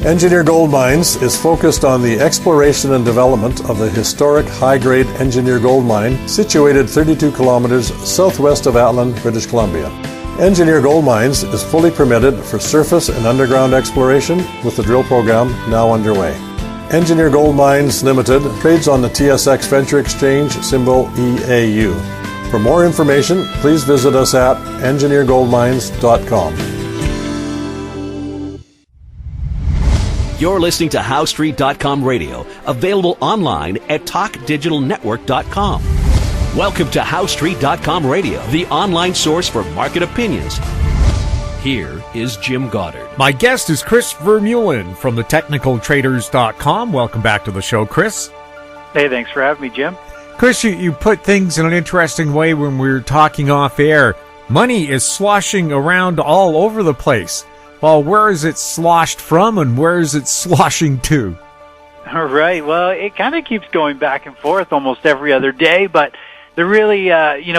Engineer Gold Mines is focused on the exploration and development of the historic high-grade Engineer Gold Mine situated 32 kilometers southwest of Atlan, British Columbia. Engineer Gold Mines is fully permitted for surface and underground exploration with the drill program now underway. Engineer Gold Mines Limited trades on the TSX Venture Exchange, symbol EAU. For more information, please visit us at engineergoldmines.com. You're listening to HowStreet.com radio, available online at TalkDigitalNetwork.com. Welcome to HowStreet.com radio, the online source for market opinions. Here is Jim Goddard. My guest is Chris Vermeulen from TheTechnicalTraders.com. Welcome back to the show, Chris. Hey, thanks for having me, Jim. Chris, you put things in an interesting way when we were talking off air. Money is sloshing around all over the place. Well, where is it sloshed from and where is it sloshing to? All right. Well, it kind of keeps going back and forth almost every other day, but they're really,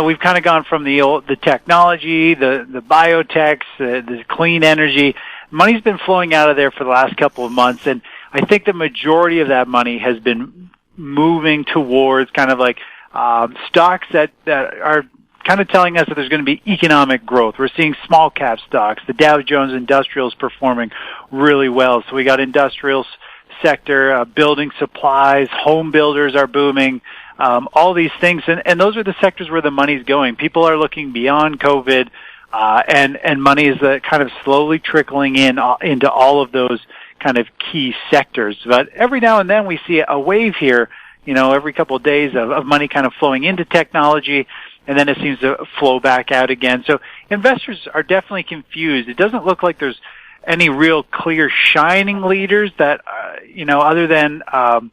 we've kind of gone from the technology, the biotechs, the clean energy. Money's been flowing out of there for the last couple of months, and I think the majority of that money has been moving towards kind of like stocks that are kind of telling us that there's going to be economic growth. We're seeing small cap stocks. The Dow Jones Industrial is performing really well. So we got industrial sector, building supplies, home builders are booming, all these things. And those are the sectors where the money's going. People are looking beyond COVID, and money is kind of slowly trickling into all of those kind of key sectors. But every now and then we see a wave here, every couple of days of money kind of flowing into technology, and then it seems to flow back out again. So investors are definitely confused. It doesn't look like there's any real clear shining leaders that, other than the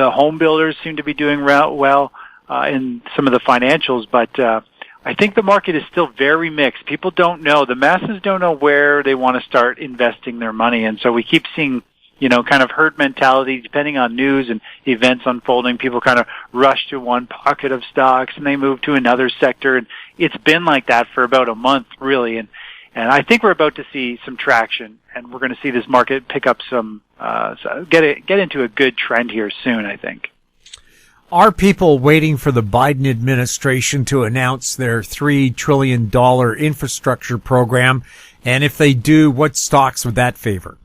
home builders seem to be doing well in some of the financials. But I think the market is still very mixed. People don't know. The masses don't know where they want to start investing their money. And so we keep seeing kind of herd mentality, depending on news and events unfolding. People kind of rush to one pocket of stocks and they move to another sector. And it's been like that for about a month, really. And I think we're about to see some traction, and we're going to see this market pick up get into a good trend here soon, I think. Are people waiting for the Biden administration to announce their $3 trillion infrastructure program? And if they do, what stocks would that favor?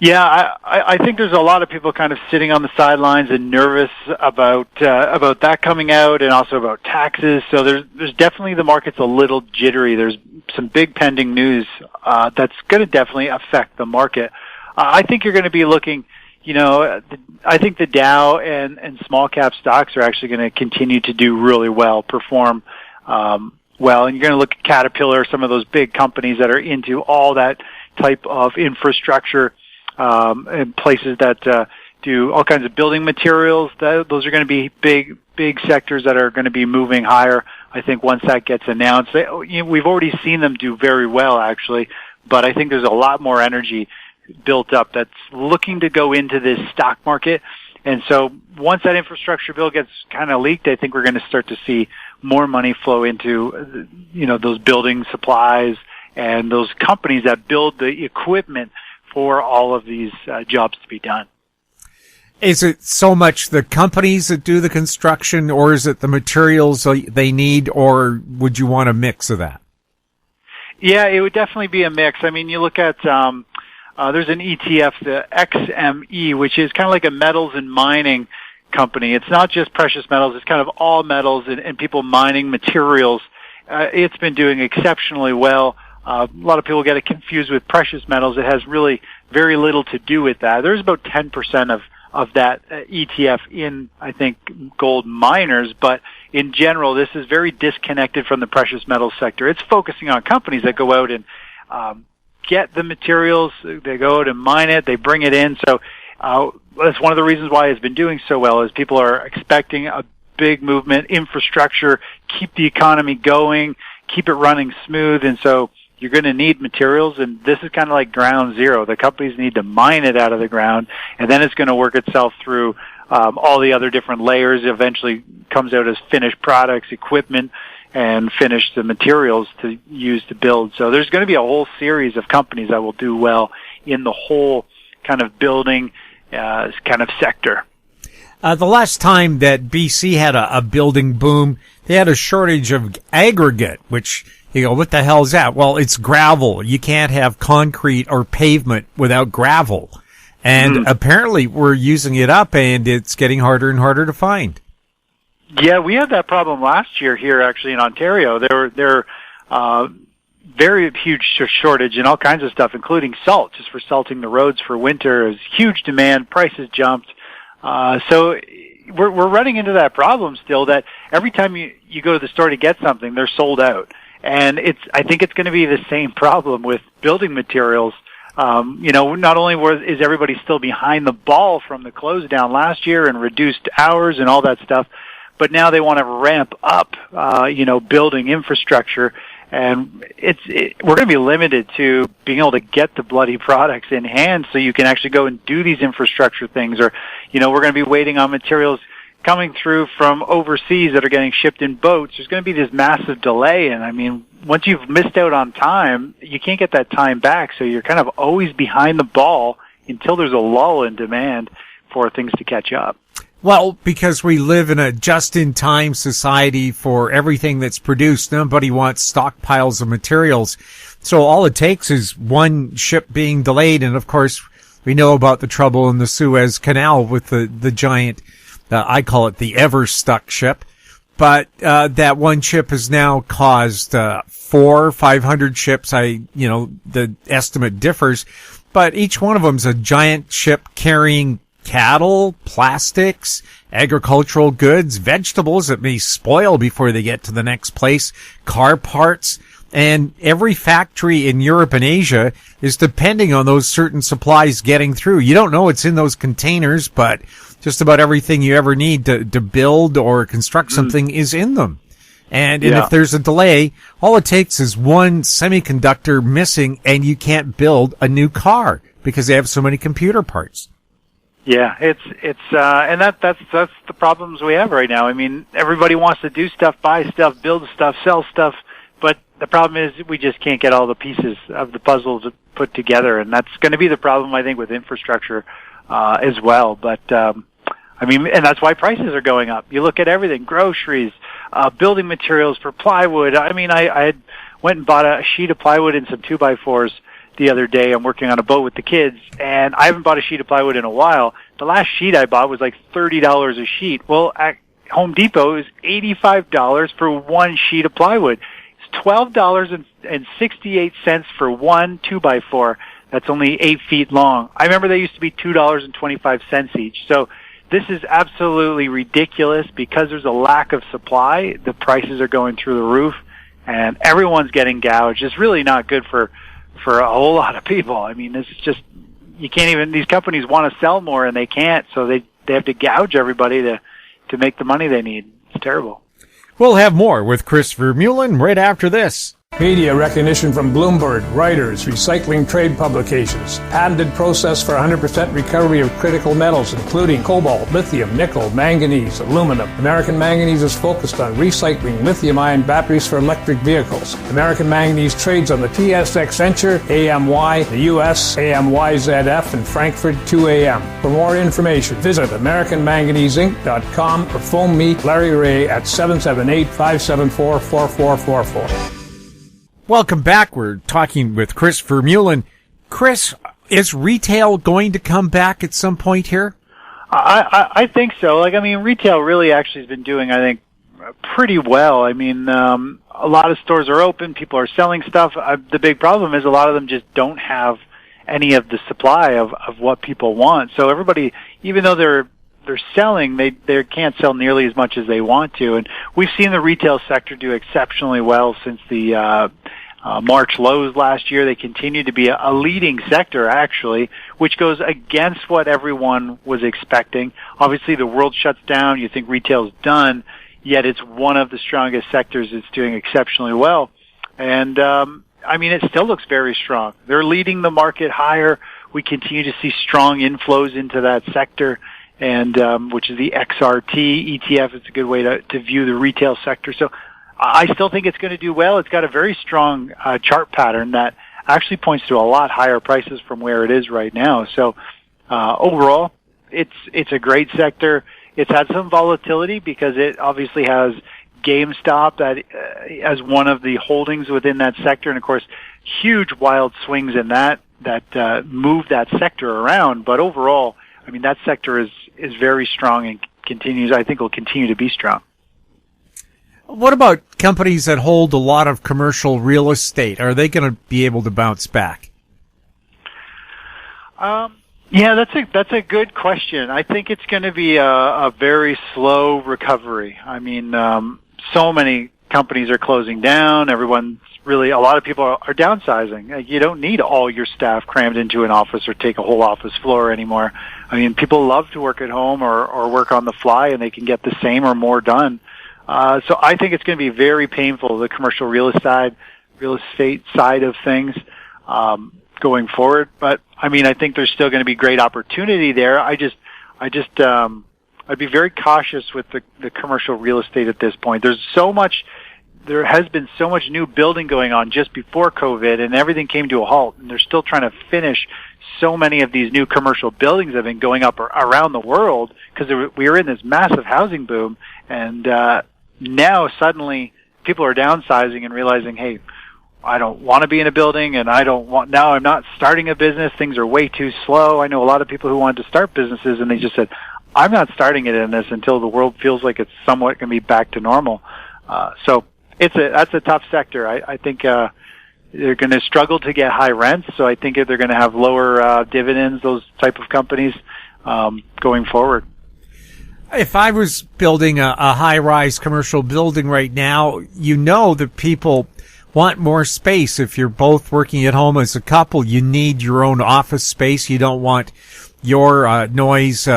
Yeah, I think there's a lot of people kind of sitting on the sidelines and nervous about that coming out, and also about taxes. So there's definitely, the market's a little jittery. There's some big pending news that's going to definitely affect the market. I think you're going to be looking, I think the Dow and small cap stocks are actually going to continue to do really well, perform well. And you're going to look at Caterpillar, some of those big companies that are into all that type of infrastructure. And places that do all kinds of building materials. Those are going to be big sectors that are going to be moving higher, I think, once that gets announced. We've already seen them do very well, actually, but I think there's a lot more energy built up that's looking to go into this stock market. And so once that infrastructure bill gets kind of leaked, I think we're going to start to see more money flow into, those building supplies and those companies that build the equipment for all of these jobs to be done. Is it so much the companies that do the construction, or is it the materials they need, or would you want a mix of that? Yeah, it would definitely be a mix. I mean, you look at, there's an ETF, the XME, which is kind of like a metals and mining company. It's not just precious metals, it's kind of all metals and people mining materials. It's been doing exceptionally well. A lot of people get it confused with precious metals. It has really very little to do with that. There's about 10% of that ETF in, I think, gold miners, but in general, this is very disconnected from the precious metals sector. It's focusing on companies that go out and get the materials, they go out and mine it, they bring it in. So that's one of the reasons why it's been doing so well, is people are expecting a big movement, infrastructure, keep the economy going, keep it running smooth, and so you're going to need materials, and this is kind of like ground zero. The companies need to mine it out of the ground, and then it's going to work itself through all the other different layers. It eventually comes out as finished products, equipment, and finished materials to use to build. So there's going to be a whole series of companies that will do well in the whole kind of building kind of sector. The last time that BC had a building boom, they had a shortage of aggregate, which, you go, what the hell is that? Well, it's gravel. You can't have concrete or pavement without gravel. And apparently we're using it up, and it's getting harder and harder to find. Yeah, we had that problem last year here, actually, in Ontario. There very huge shortage in all kinds of stuff, including salt, just for salting the roads for winter. There's huge demand. Prices jumped. So we're running into that problem still, that every time you go to the store to get something, they're sold out. And I think it's going to be the same problem with building materials. Not only is everybody still behind the ball from the close down last year and reduced hours and all that stuff, but now they want to ramp up, building infrastructure. And we're going to be limited to being able to get the bloody products in hand so you can actually go and do these infrastructure things. Or, we're going to be waiting on materials coming through from overseas that are getting shipped in boats. There's going to be this massive delay. And I mean, once you've missed out on time, you can't get that time back. So you're kind of always behind the ball until there's a lull in demand for things to catch up. Well, because we live in a just-in-time society for everything that's produced, nobody wants stockpiles of materials. So all it takes is one ship being delayed. And of course, we know about the trouble in the Suez Canal with the giant, I call it the ever-stuck ship. But that one ship has now caused 500 ships. The estimate differs, but each one of them's a giant ship carrying cattle, plastics, agricultural goods, vegetables that may spoil before they get to the next place, car parts, and every factory in Europe and Asia is depending on those certain supplies getting through. You don't know what's in those containers, but just about everything you ever need to build or construct something is in them. And if there's a delay, all it takes is one semiconductor missing and you can't build a new car because they have so many computer parts. Yeah, and that's the problems we have right now. I mean, everybody wants to do stuff, buy stuff, build stuff, sell stuff, but the problem is we just can't get all the pieces of the puzzle to put together, and that's going to be the problem, I think, with infrastructure as well. But and that's why prices are going up. You look at everything: groceries, building materials for plywood. I mean, I went and bought a sheet of plywood and some 2x4s. The other day, I'm working on a boat with the kids, and I haven't bought a sheet of plywood in a while. The last sheet I bought was like $30 a sheet. Well, at Home Depot is $85 for one sheet of plywood. It's $12.68 for one 2x4 that's only 8 feet long. I remember they used to be $2.25 each. So this is absolutely ridiculous because there's a lack of supply. The prices are going through the roof, and everyone's getting gouged. It's really not good for a whole lot of people. I mean, this is just, you can't even, these companies want to sell more and they can't, so they have to gouge everybody to make the money they need. It's terrible. We'll have more with Chris Vermeulen right after this. Media recognition from Bloomberg, Reuters, recycling trade publications. Patented process for 100% recovery of critical metals, including cobalt, lithium, nickel, manganese, aluminum. American Manganese is focused on recycling lithium-ion batteries for electric vehicles. American Manganese trades on the TSX Venture, AMY, the US, AMYZF, and Frankfurt 2AM. For more information, visit AmericanManganeseInc.com or phone me, Larry Ray, at 778-574-4444. Welcome back. We're talking with Chris Vermeulen. Chris, is retail going to come back at some point here? I think so. Retail really actually has been doing, I think, pretty well. I mean, a lot of stores are open. People are selling stuff. The big problem is a lot of them just don't have any of the supply of what people want. So everybody, even though they're selling, they can't sell nearly as much as they want to. And we've seen the retail sector do exceptionally well since the March lows last year. They continue to be a leading sector, actually, which goes against what everyone was expecting. Obviously, the world shuts down. You think retail's done, yet it's one of the strongest sectors that's doing exceptionally well. And, it still looks very strong. They're leading the market higher. We continue to see strong inflows into that sector, and which is the XRT ETF. It's a good way to view the retail sector. So I still think it's going to do well. It's got a very strong chart pattern that actually points to a lot higher prices from where it is right now. So overall, it's a great sector. It's had some volatility because it obviously has GameStop that as one of the holdings within that sector, and of course, huge wild swings in that move that sector around. But overall, I mean, that sector is very strong and I think will continue to be strong. What about companies that hold a lot of commercial real estate? Are they going to be able to bounce back? Yeah, that's a good question. I think it's going to be a very slow recovery. I mean, so many companies are closing down. A lot of people are downsizing. You don't need all your staff crammed into an office or take a whole office floor anymore. I mean, people love to work at home or work on the fly, and they can get the same or more done. So I think it's going to be very painful, the commercial real estate side of things, going forward. But I mean, I think there's still going to be great opportunity there. I'd be very cautious with the commercial real estate at this point. There has been so much new building going on just before COVID, and everything came to a halt, and they're still trying to finish so many of these new commercial buildings that have been going up around the world because we were in this massive housing boom, and now suddenly people are downsizing and realizing, hey, I don't want to be in a building, and now I'm not starting a business. Things are way too slow. I know a lot of people who wanted to start businesses, and they just said, I'm not starting it in this until the world feels like it's somewhat going to be back to normal. So that's a tough sector. I think they're going to struggle to get high rents, so I think they're going to have lower dividends, those type of companies, going forward. If I was building a high-rise commercial building right now, that people want more space. If you're both working at home as a couple, you need your own office space. You don't want your noise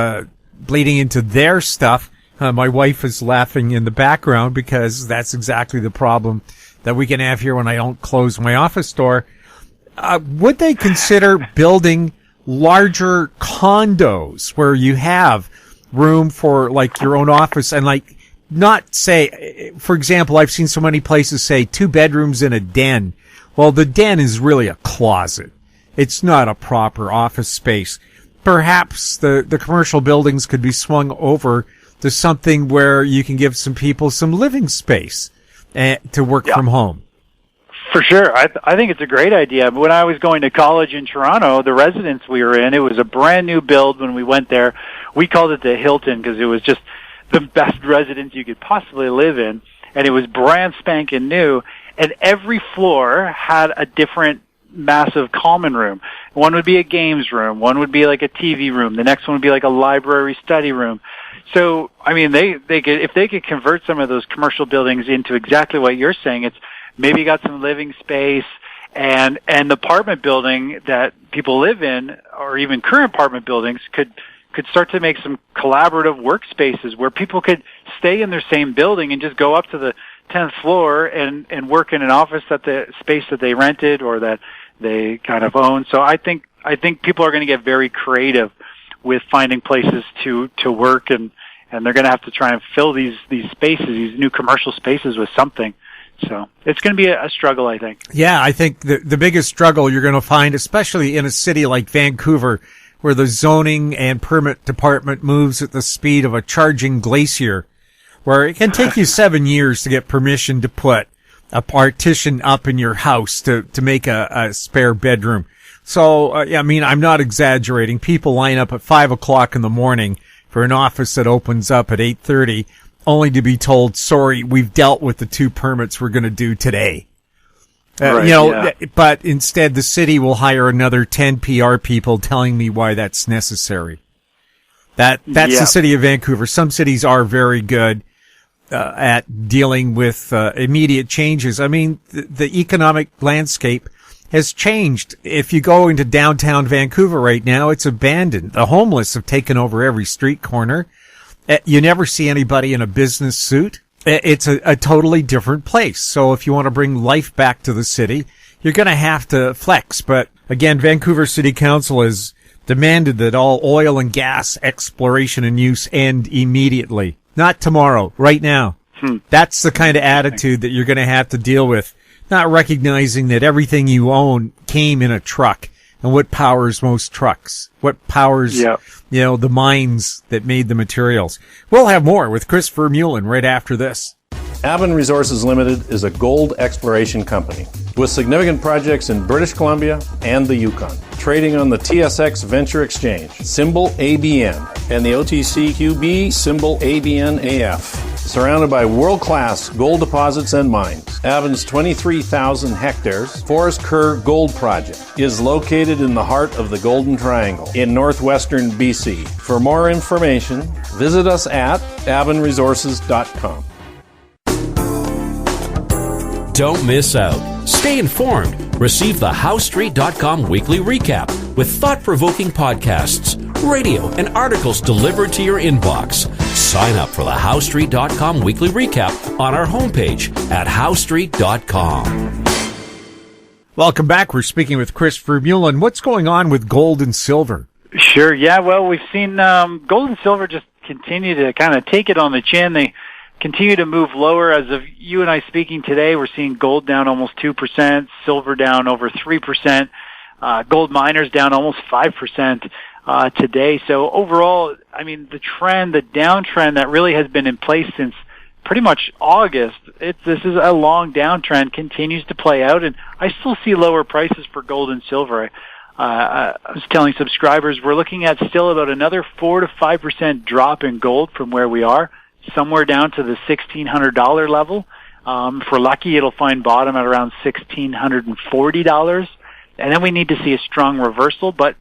bleeding into their stuff. My wife is laughing in the background because that's exactly the problem that we can have here when I don't close my office door. Would they consider building larger condos where you have room for like your own office and like not say, for example, I've seen so many places say 2 bedrooms in a den. Well, the den is really a closet. It's not a proper office space. Perhaps the commercial buildings could be swung over to something where you can give some people some living space to work from home. For sure. I think it's a great idea. When I was going to college in Toronto, the residence we were in, it was a brand new build when we went there. We called it the Hilton because it was just the best residence you could possibly live in. And it was brand spanking new. And every floor had a different massive common room. One would be a games room. One would be like a TV room. The next one would be like a library study room. So, I mean, they could, if they could convert some of those commercial buildings into exactly what you're saying, it's maybe you got some living space and the apartment building that people live in, or even current apartment buildings, could start to make some collaborative workspaces where people could stay in their same building and just go up to the 10th floor and work in an office at the space that they rented or that they kind of own. So I think people are going to get very creative with finding places to work, and they're going to have to try and fill these spaces, these new commercial spaces, with something. So it's going to be a struggle, I think. Yeah, I think the biggest struggle you're going to find, especially in a city like Vancouver, where the zoning and permit department moves at the speed of a charging glacier, where it can take you 7 years to get permission to put a partition up in your house to make a spare bedroom. So, I mean, I'm not exaggerating. People line up at 5 o'clock in the morning for an office that opens up at 8:30, only to be told, sorry, we've dealt with the 2 permits we're going to do today. Right, But instead the city will hire another 10 PR people telling me why that's necessary. That's the city of Vancouver. Some cities are very good at dealing with immediate changes. I mean, the economic landscape has changed. If you go into downtown Vancouver right now, it's abandoned. The homeless have taken over every street corner. You never see anybody in a business suit. It's a totally different place. So if you want to bring life back to the city, you're going to have to flex. But again, Vancouver City Council has demanded that all oil and gas exploration and use end immediately. Not tomorrow, right now. That's the kind of attitude that you're going to have to deal with. not recognizing that everything you own came in a truck. And what powers most trucks? What powers, the mines that made the materials? We'll have more with Chris Vermeulen right after this. Aben Resources Limited is a gold exploration company with significant projects in British Columbia and the Yukon, trading on the TSX Venture Exchange, symbol ABN, and the OTCQB, symbol ABNAF. Surrounded by world-class gold deposits and mines, Aben's 23,000 hectares Forest Kerr Gold Project is located in the heart of the Golden Triangle in northwestern BC. For more information, visit us at abenresources.com. Don't miss out. Stay informed. Receive the HowStreet.com weekly recap with thought-provoking podcasts, radio, and articles delivered to your inbox. Sign up for the HowStreet.com weekly recap on our homepage at HowStreet.com. Welcome back. We're speaking with Chris Vermeulen. What's going on with gold and silver? Sure. Yeah. Well, we've seen gold and silver just continue to kind of take it on the chin. They continue to move lower. As of you and I speaking today, we're seeing gold down almost 2%, silver down over 3%, gold miners down almost 5% today. So overall, I mean, the downtrend that really has been in place since pretty much August, this is a long downtrend, continues to play out, and I still see lower prices for gold and silver. I was telling subscribers we're looking at still about another 4 to 5% drop in gold from where we are, somewhere down to the $1,600 level. If we're lucky, it'll find bottom at around $1,640. And then we need to see a strong reversal. But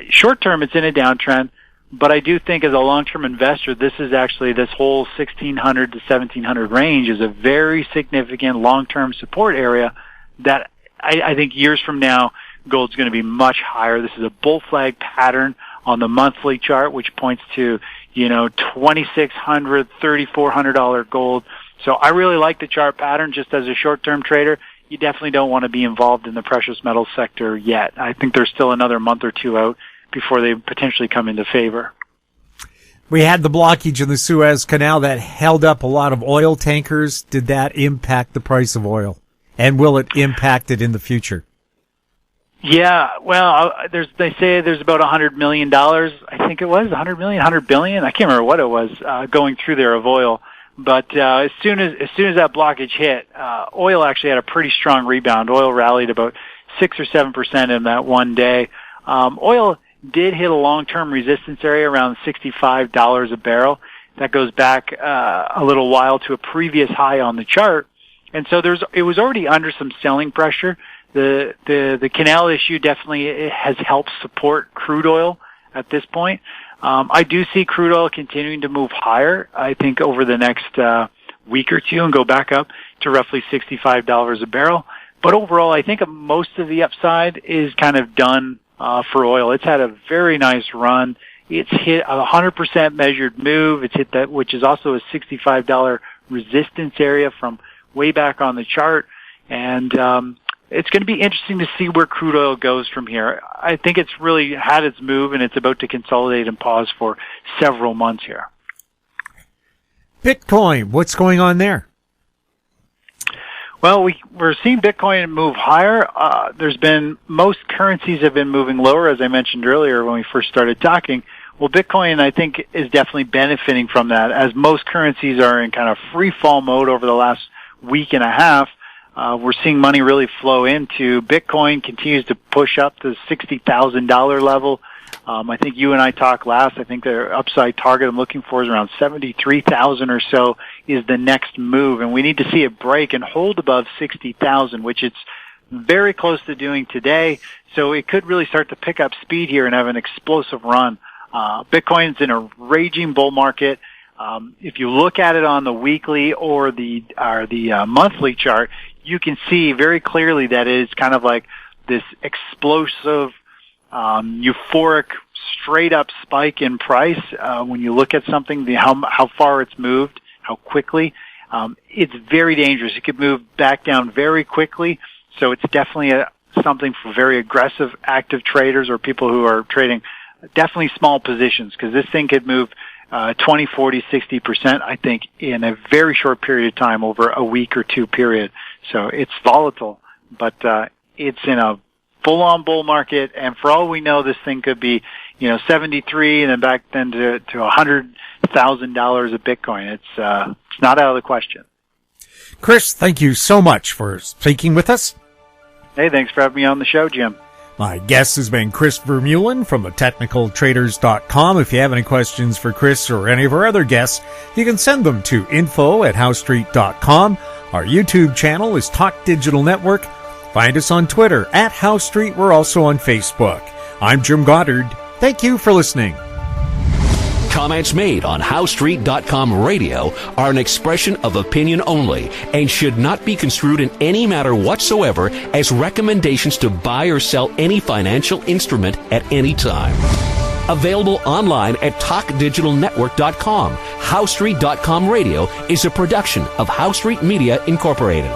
short term, it's in a downtrend. But I do think as a long-term investor, this whole 1,600 to 1,700 range is a very significant long-term support area that I think years from now, gold's going to be much higher. This is a bull flag pattern on the monthly chart, which points to $2,600, $3,400 gold. So I really like the chart pattern just as a short-term trader. You definitely don't want to be involved in the precious metal sector yet. I think there's still another month or two out before they potentially come into favor. We had the blockage in the Suez Canal that held up a lot of oil tankers. Did that impact the price of oil? And will it impact it in the future? Yeah, well, they say there's about $100 million. I think it was $100 million, $100 billion. I can't remember what it was going through there of oil. But as soon as that blockage hit, oil actually had a pretty strong rebound. Oil rallied about 6 or 7% in that one day. Oil did hit a long-term resistance area around $65 a barrel. That goes back a little while to a previous high on the chart, and so it was already under some selling pressure. The canal issue definitely has helped support crude oil at this point. I do see crude oil continuing to move higher, I think, over the next week or two and go back up to roughly $65 a barrel. But overall, I think most of the upside is kind of done for oil. It's had a very nice run. It's hit a 100% measured move. It's hit that, which is also a $65 resistance area from way back on the chart. And it's going to be interesting to see where crude oil goes from here. I think it's really had its move, and it's about to consolidate and pause for several months here. Bitcoin, what's going on there? Well, we're seeing Bitcoin move higher. Most currencies have been moving lower, as I mentioned earlier when we first started talking. Well, Bitcoin, I think, is definitely benefiting from that, as most currencies are in kind of free fall mode over the last week and a half. We're seeing money really flow into Bitcoin, continues to push up to $60,000 level. I think you and I talked last. I think their upside target I'm looking for is around 73,000 or so is the next move. And we need to see it break and hold above 60,000, which it's very close to doing today. So it could really start to pick up speed here and have an explosive run. Bitcoin's in a raging bull market. If you look at it on the weekly or the monthly chart, you can see very clearly that it is kind of like this explosive, euphoric, straight up spike in price. When you look at something, how far it's moved, how quickly, it's very dangerous. It could move back down very quickly. So it's definitely something for very aggressive, active traders or people who are trading definitely small positions, because this thing could move 20, 40, 60%, I think, in a very short period of time over a week or two period. So it's volatile, but it's in a full-on bull market, and for all we know, this thing could be, 73 and then back then to $100,000 a Bitcoin. It's not out of the question. Chris, thank you so much for speaking with us. Hey, thanks for having me on the show, Jim. My guest has been Chris Vermeulen from thetechnicaltraders.com. If you have any questions for Chris or any of our other guests, you can send them to info@howstreet.com. Our YouTube channel is Talk Digital Network. Find us on Twitter @HowStreet. We're also on Facebook. I'm Jim Goddard. Thank you for listening. Comments made on HowStreet.com radio are an expression of opinion only and should not be construed in any matter whatsoever as recommendations to buy or sell any financial instrument at any time. Available online at TalkDigitalNetwork.com. HowStreet.com radio is a production of HowStreet Media Incorporated.